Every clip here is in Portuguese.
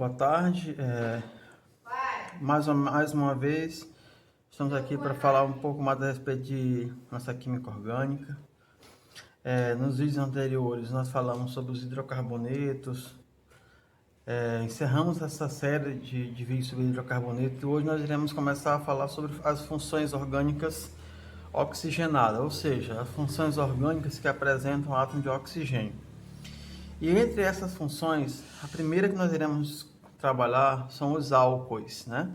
Boa tarde. Mais uma vez, estamos aqui para falar um pouco mais a respeito de nossa química orgânica. Nos vídeos anteriores, nós falamos sobre os hidrocarbonetos, encerramos essa série de vídeos sobre hidrocarboneto e hoje nós iremos começar a falar sobre as funções orgânicas oxigenadas, ou seja, as funções orgânicas que apresentam átomo de oxigênio. E entre essas funções, a primeira que nós iremos trabalhar são os álcoois, né?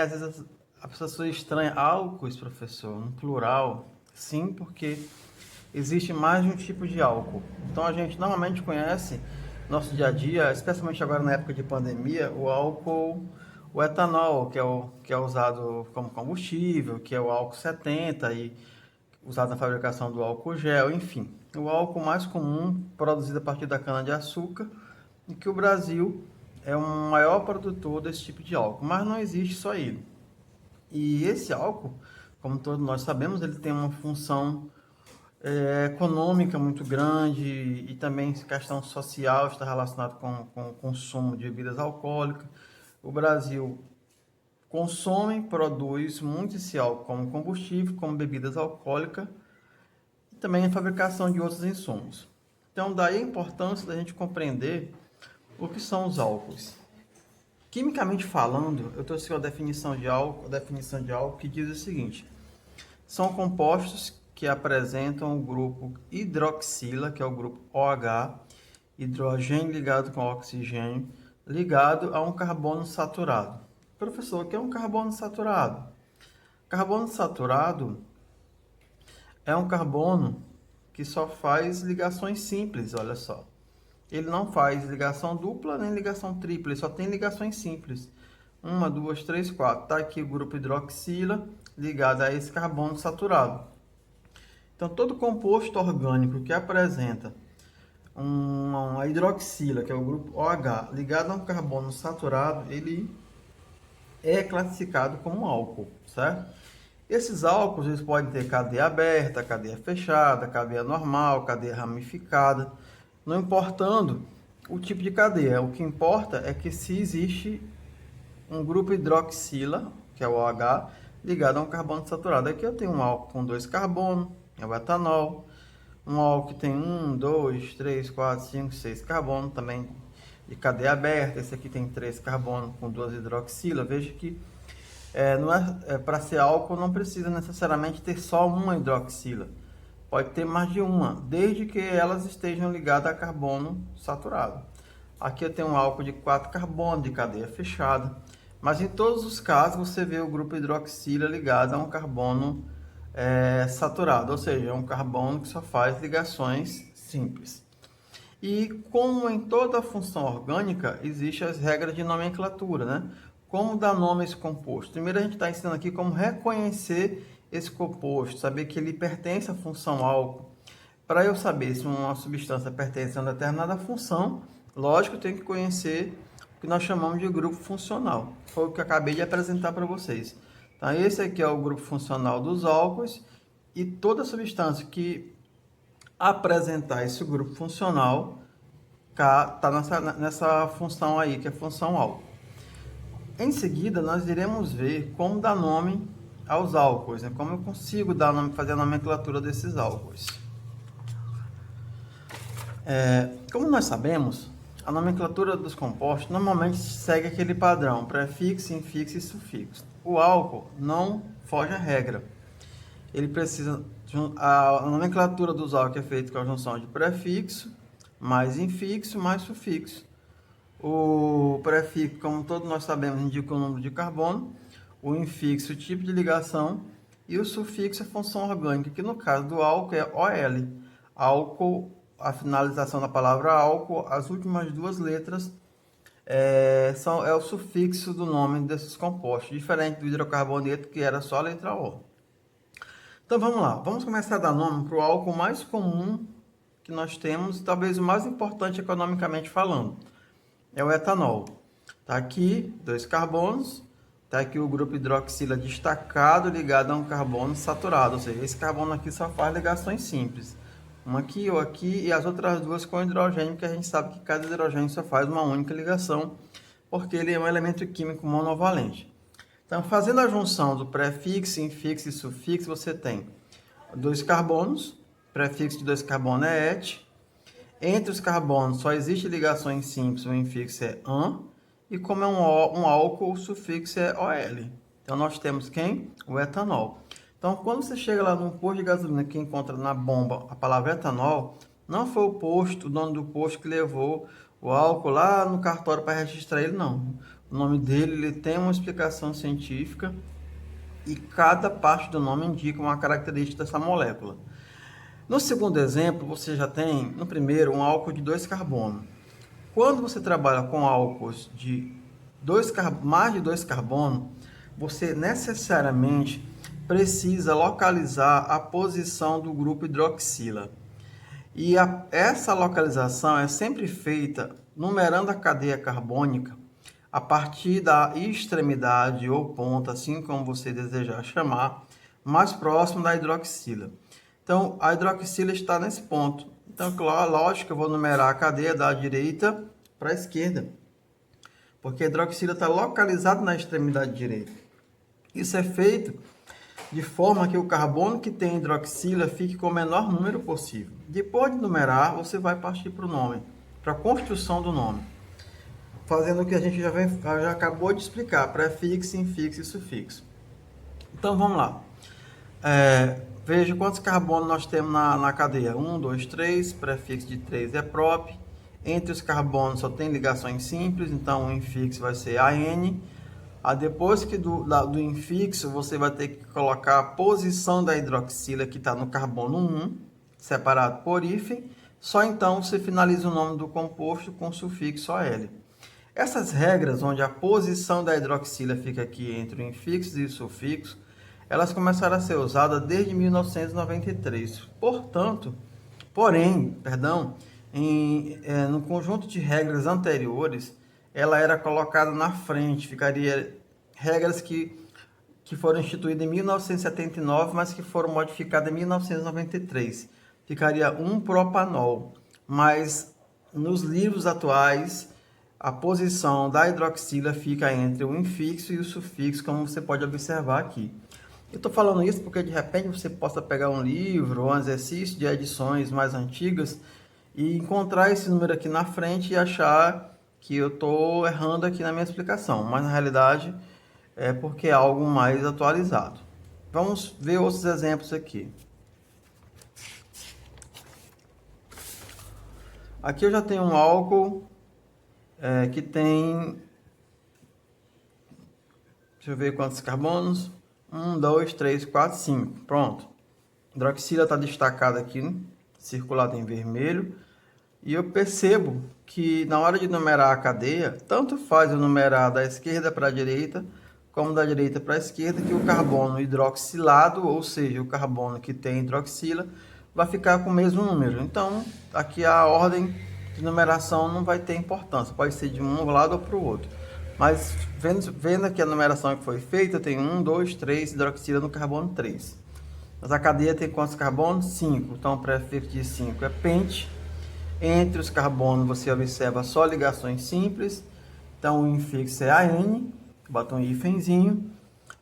Às vezes a pessoa estranha, álcoois, professor, no plural, sim, porque existe mais de um tipo de álcool. Então a gente normalmente conhece no nosso dia a dia, especialmente agora na época de pandemia, o álcool, o etanol, que é usado como combustível, que é o álcool 70 e usado na fabricação do álcool gel, enfim. O álcool mais comum produzido a partir da cana-de-açúcar e que o Brasil é o maior produtor desse tipo de álcool, mas não existe só ele. E esse álcool, como todos nós sabemos, ele tem uma função econômica muito grande e também questão social, está relacionado com o consumo de bebidas alcoólicas. O Brasil consome, produz muito esse álcool como combustível, como bebidas alcoólicas e também a fabricação de outros insumos. Então, daí a importância da gente compreender o que são os álcoois. Quimicamente falando, eu trouxe a definição de álcool que diz o seguinte: são compostos que apresentam o grupo hidroxila, que é o grupo OH, hidrogênio ligado com oxigênio, ligado a um carbono saturado. Professor, o que é um carbono saturado? Carbono saturado é um carbono que só faz ligações simples, olha só. Ele não faz ligação dupla nem ligação tripla, ele só tem ligações simples. 1, 2, 3, 4. Está aqui o grupo hidroxila ligado a esse carbono saturado. Então, todo composto orgânico que apresenta uma hidroxila, que é o grupo OH, ligado a um carbono saturado, ele é classificado como álcool, certo? Esses álcools eles podem ter cadeia aberta, cadeia fechada, cadeia normal, cadeia ramificada, não importando o tipo de cadeia. O que importa é que se existe um grupo hidroxila, que é o OH, ligado a um carbono saturado. Aqui eu tenho um álcool com 2 carbonos, é o etanol. Um álcool que tem 1, 2, 3, 4, 5, 6 carbonos, também de cadeia aberta. Esse aqui tem 3 carbonos com 2 hidroxila. Veja que para ser álcool não precisa necessariamente ter só uma hidroxila. Pode ter mais de uma, desde que elas estejam ligadas a carbono saturado. Aqui eu tenho um álcool de 4 carbonos de cadeia fechada. Mas em todos os casos você vê o grupo hidroxila ligado a um carbono saturado, ou seja, é um carbono que só faz ligações simples. E como em toda função orgânica, existem as regras de nomenclatura, né? Como dar nome a esse composto? Primeiro a gente está ensinando aqui como reconhecer esse composto, saber que ele pertence à função álcool. Para eu saber se uma substância pertence a uma determinada função, lógico, eu tenho que conhecer o que nós chamamos de grupo funcional. Foi o que eu acabei de apresentar para vocês. Então, esse aqui é o grupo funcional dos álcoois e toda substância que apresentar esse grupo funcional está nessa função aí, que é a função álcool. Em seguida, nós iremos ver como dar nome aos álcoois, né? Como eu consigo dar nome, fazer a nomenclatura desses álcoois. Como nós sabemos, a nomenclatura dos compostos normalmente segue aquele padrão, prefixo, infixo e sufixo. O álcool não foge à regra. Ele precisa, a nomenclatura dos álcools é feita com a junção de prefixo, mais infixo, mais sufixo. O prefixo, como todos nós sabemos, indica o número de carbono, o infixo, o tipo de ligação, e o sufixo, a função orgânica, que no caso do álcool é OL. Álcool, a finalização da palavra álcool, as últimas 2 letras é o sufixo do nome desses compostos, diferente do hidrocarboneto, que era só a letra O. Então vamos lá, vamos começar a dar nome para o álcool mais comum que nós temos, e talvez o mais importante economicamente falando. É o etanol. Está aqui 2 carbonos, está aqui o grupo hidroxila destacado ligado a um carbono saturado, ou seja, esse carbono aqui só faz ligações simples. Uma aqui ou aqui e as outras 2 com hidrogênio, que a gente sabe que cada hidrogênio só faz uma única ligação, porque ele é um elemento químico monovalente. Então, fazendo a junção do prefixo, infixo e sufixo, você tem 2 carbonos, prefixo de 2 carbonos é et. Entre os carbonos só existe ligações simples, o infixo é an, e como é um álcool, o sufixo é ol. Então, nós temos quem? O etanol. Então, quando você chega lá num posto de gasolina que encontra na bomba a palavra etanol, não foi o dono do posto que levou o álcool lá no cartório para registrar ele, não. O nome dele ele tem uma explicação científica e cada parte do nome indica uma característica dessa molécula. No segundo exemplo, você já tem, no primeiro, um álcool de 2 carbonos. Quando você trabalha com álcools de mais de 2 carbonos, você necessariamente precisa localizar a posição do grupo hidroxila. E essa localização é sempre feita numerando a cadeia carbônica a partir da extremidade ou ponta, assim como você desejar chamar, mais próximo da hidroxila. Então, a hidroxila está nesse ponto. Então, claro, lógico que eu vou numerar a cadeia da direita para a esquerda, porque a hidroxila está localizada na extremidade direita. Isso é feito de forma que o carbono que tem hidroxila fique com o menor número possível. Depois de numerar, você vai partir para o nome, para a construção do nome, fazendo o que a gente já acabou de explicar, prefixo, infixo e sufixo. Então, vamos lá. Veja quantos carbonos nós temos na cadeia. 1, 2, 3, prefixo de 3 é prop. Entre os carbonos só tem ligações simples, então o infixo vai ser AN. Depois que do infixo, você vai ter que colocar a posição da hidroxila que está no carbono 1, separado por hífen. Só então você finaliza o nome do composto com o sufixo OL. Essas regras, onde a posição da hidroxila fica aqui entre o infixo e o sufixo, elas começaram a ser usadas desde 1993. Porém, no conjunto de regras anteriores, ela era colocada na frente, ficaria regras que foram instituídas em 1979, mas que foram modificadas em 1993. Ficaria um propanol, mas nos livros atuais, a posição da hidroxila fica entre o infixo e o sufixo, como você pode observar aqui. Eu estou falando isso porque de repente você possa pegar um livro ou um exercício de edições mais antigas e encontrar esse número aqui na frente e achar que eu estou errando aqui na minha explicação, mas na realidade é porque é algo mais atualizado. Vamos ver outros exemplos aqui. Aqui eu já tenho um álcool que tem, deixa eu ver quantos carbonos, 1, 2, 3, 4, 5, pronto. A hidroxila está destacada aqui, circulada em vermelho, e eu percebo que na hora de numerar a cadeia, tanto faz eu numerar da esquerda para a direita, como da direita para a esquerda, que o carbono hidroxilado, ou seja, o carbono que tem hidroxila, vai ficar com o mesmo número. Então, aqui a ordem de numeração não vai ter importância, pode ser de um lado ou para o outro. Mas vendo aqui a numeração que foi feita, tem 1, 2, 3, hidroxila no carbono 3. Mas a cadeia tem quantos carbonos? 5. Então, o prefixo de 5 é pente. Entre os carbonos, você observa só ligações simples. Então, o infixo é AN, bota um hífenzinho.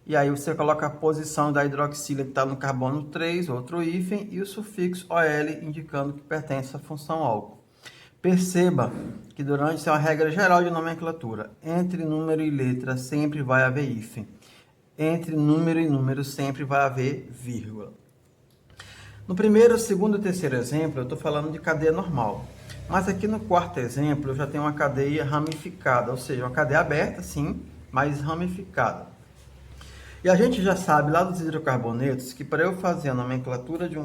E aí você coloca a posição da hidroxila que está no carbono 3, outro hífen, e o sufixo OL, indicando que pertence à função álcool. Perceba que isso é uma regra geral de nomenclatura. Entre número e letra sempre vai haver hífen. Entre número e número sempre vai haver vírgula. No primeiro, segundo e terceiro exemplo, eu estou falando de cadeia normal. Mas aqui no quarto exemplo, eu já tenho uma cadeia ramificada, ou seja, uma cadeia aberta, sim, mas ramificada. E a gente já sabe lá dos hidrocarbonetos que para eu fazer a nomenclatura de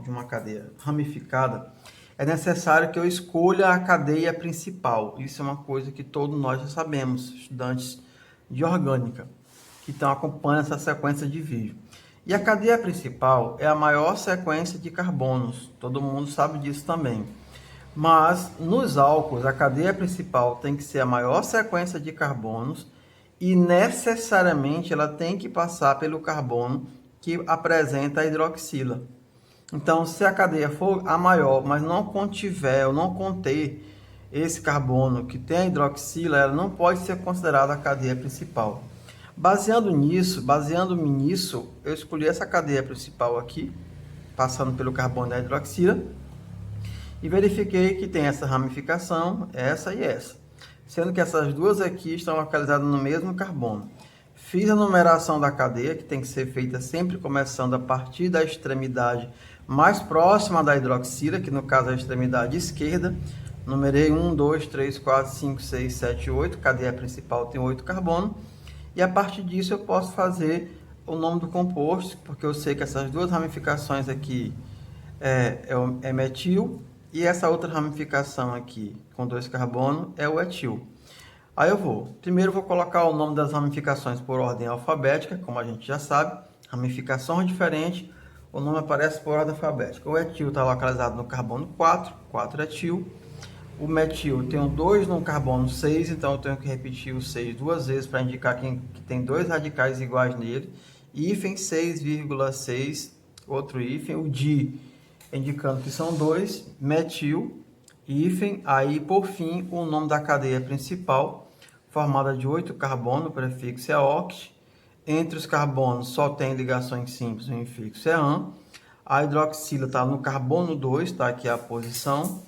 uma cadeia ramificada, é necessário que eu escolha a cadeia principal. Isso é uma coisa que todos nós já sabemos, estudantes de orgânica, que estão acompanhando essa sequência de vídeo. E a cadeia principal é a maior sequência de carbonos, todo mundo sabe disso também. Mas nos álcools, a cadeia principal tem que ser a maior sequência de carbonos e necessariamente ela tem que passar pelo carbono que apresenta a hidroxila. Então, se a cadeia for a maior, mas não contiver ou não conter esse carbono que tem a hidroxila, ela não pode ser considerada a cadeia principal. Baseando-me nisso, eu escolhi essa cadeia principal aqui, passando pelo carbono da hidroxila, e verifiquei que tem essa ramificação, essa e essa, sendo que essas duas aqui estão localizadas no mesmo carbono. Fiz a numeração da cadeia, que tem que ser feita sempre começando a partir da extremidade mais próxima da hidroxila, que no caso é a extremidade esquerda. Numerei 1, 2, 3, 4, 5, 6, 7, 8, cadeia principal tem 8 carbonos. E a partir disso eu posso fazer o nome do composto, porque eu sei que essas duas ramificações aqui é metil, e essa outra ramificação aqui com 2 carbonos é o etil. Aí primeiro vou colocar o nome das ramificações por ordem alfabética, como a gente já sabe, ramificação diferente, o nome aparece por ordem alfabética. O etil está localizado no carbono 4, 4 etil. O metil tem 2 no carbono 6, então eu tenho que repetir o 6 duas vezes para indicar que tem 2 radicais iguais nele. Hífen 6,6, outro hífen, o di indicando que são 2, metil, hífen, aí por fim o nome da cadeia principal, formada de 8 carbonos, o prefixo é ox. Entre os carbonos só tem ligações simples, o infixo é an. A hidroxila está no carbono 2, está aqui a posição.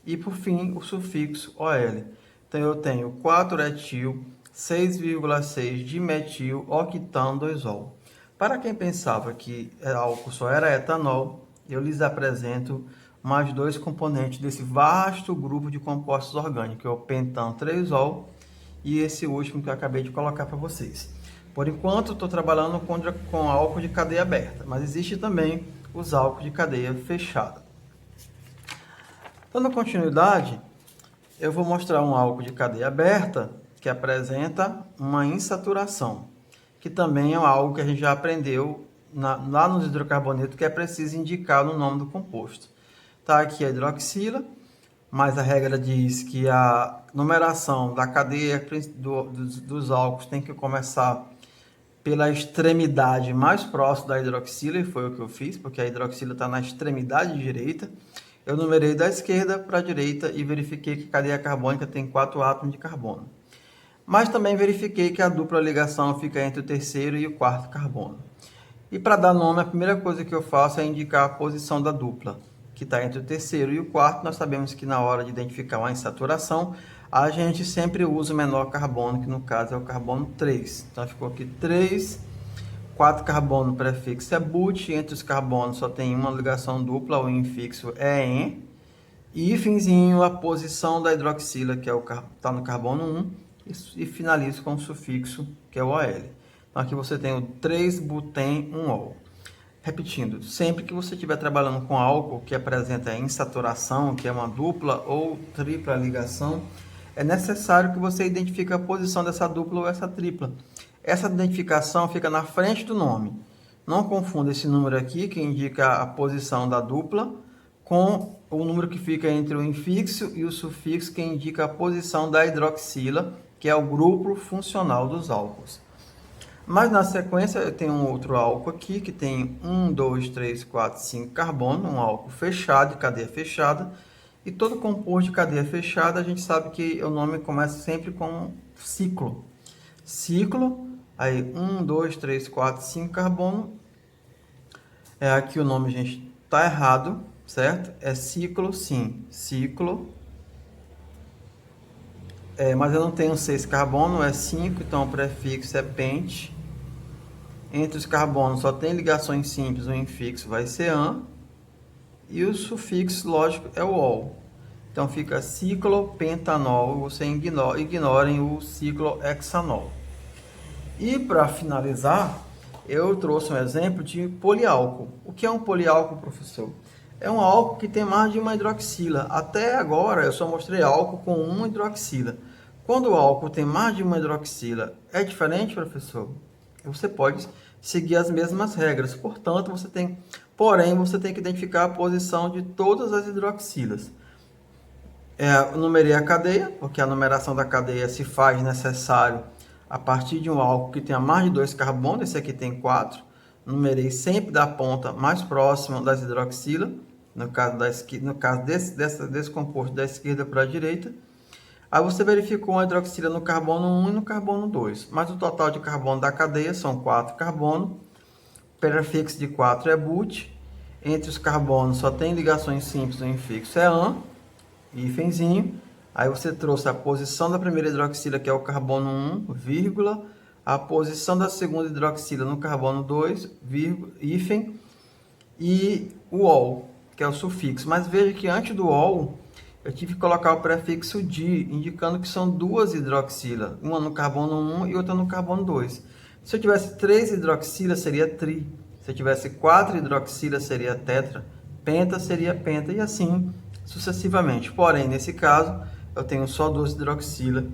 E por fim o sufixo OL. Então eu tenho 4-etil, 6,6 dimetil, octano 2-ol. Para quem pensava que álcool só era etanol, eu lhes apresento mais 2 componentes desse vasto grupo de compostos orgânicos, é o pentano 3-ol e esse último que eu acabei de colocar para vocês. Por enquanto, estou trabalhando com álcool de cadeia aberta, mas existe também os álcools de cadeia fechada. Dando continuidade, eu vou mostrar um álcool de cadeia aberta que apresenta uma insaturação, que também é algo que a gente já aprendeu lá nos hidrocarbonetos, que é preciso indicar no nome do composto. Está aqui a hidroxila, mas a regra diz que a numeração da cadeia dos álcools tem que começar pela extremidade mais próxima da hidroxila, e foi o que eu fiz, porque a hidroxila está na extremidade direita. Eu numerei da esquerda para a direita e verifiquei que a cadeia carbônica tem 4 átomos de carbono. Mas também verifiquei que a dupla ligação fica entre o terceiro e o quarto carbono. E para dar nome, a primeira coisa que eu faço é indicar a posição da dupla, que está entre o terceiro e o quarto. Nós sabemos que na hora de identificar uma insaturação, a gente sempre usa o menor carbono, que no caso é o carbono 3. Então ficou aqui 3, 4 carbono, o prefixo é but, entre os carbonos só tem uma ligação dupla, o infixo é en, e hífenzinho, a posição da hidroxila, que está no carbono 1, e finalizo com o sufixo, que é o OL. Então aqui você tem o 3-buten-1-ol. Repetindo, sempre que você estiver trabalhando com álcool que apresenta insaturação, que é uma dupla ou tripla ligação, é necessário que você identifique a posição dessa dupla ou essa tripla. Essa identificação fica na frente do nome. Não confunda esse número aqui, que indica a posição da dupla, com o número que fica entre o infixo e o sufixo, que indica a posição da hidroxila, que é o grupo funcional dos álcools. Mas na sequência eu tenho um outro álcool aqui, que tem 1, 2, 3, 4, 5 carbono, um álcool fechado, de cadeia fechada. E todo composto de cadeia fechada, a gente sabe que o nome começa sempre com ciclo. Ciclo, aí 1, 2, 3, 4, 5 carbono. Aqui o nome, gente, tá errado, certo? É ciclo, sim, ciclo. Mas eu não tenho 6 carbono, é 5, então o prefixo é pente. Entre os carbonos só tem ligações simples, o infixo vai ser an. E o sufixo, lógico, é o ol. Então fica ciclopentanol, você ignorem o ciclohexanol. E para finalizar, eu trouxe um exemplo de poliálcool. O que é um poliálcool, professor? É um álcool que tem mais de uma hidroxila. Até agora eu só mostrei álcool com uma hidroxila. Quando o álcool tem mais de uma hidroxila, é diferente, professor? Você pode seguir as mesmas regras. Portanto, você tem que identificar a posição de todas as hidroxilas. Eu numerei a cadeia, porque a numeração da cadeia se faz necessário a partir de um álcool que tenha mais de 2 carbonos. Esse aqui tem 4. Numerei sempre da ponta mais próxima das hidroxilas. no caso desse composto da esquerda para a direita. Aí você verificou uma hidroxila no carbono 1 e no carbono 2, mas o total de carbono da cadeia são 4 carbonos, prefixo de 4 é but, entre os carbonos só tem ligações simples, o infixo é an, hífenzinho. Aí você trouxe a posição da primeira hidroxila, que é o carbono 1, vírgula, a posição da segunda hidroxila no carbono 2, vírgula, hífen, e o ol, que é o sufixo. Mas veja que antes do ol, eu tive que colocar o prefixo di, indicando que são duas hidroxilas, uma no carbono 1 e outra no carbono 2. Se eu tivesse 3 hidroxilas, seria tri. Se eu tivesse 4 hidroxilas, seria tetra. Penta seria penta, e assim sucessivamente. Porém, nesse caso, eu tenho só 2 hidroxilas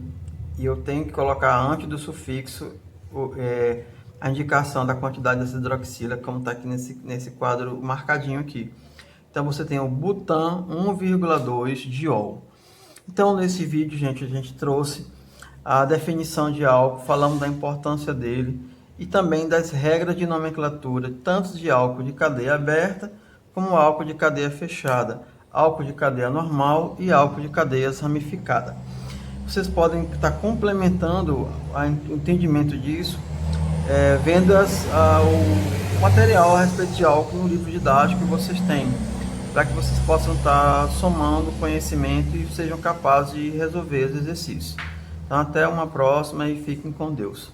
e eu tenho que colocar antes do sufixo a indicação da quantidade dessa hidroxila, como está aqui nesse quadro marcadinho aqui. Então, você tem o butan 1,2 diol. Então, nesse vídeo, gente, a gente trouxe a definição de álcool, falamos da importância dele e também das regras de nomenclatura, tanto de álcool de cadeia aberta, como álcool de cadeia fechada, álcool de cadeia normal e álcool de cadeias ramificada. Vocês podem estar complementando o entendimento disso, vendo o material a respeito de álcool no livro didático que vocês têm, para que vocês possam estar somando conhecimento e sejam capazes de resolver os exercícios. Então, até uma próxima e fiquem com Deus.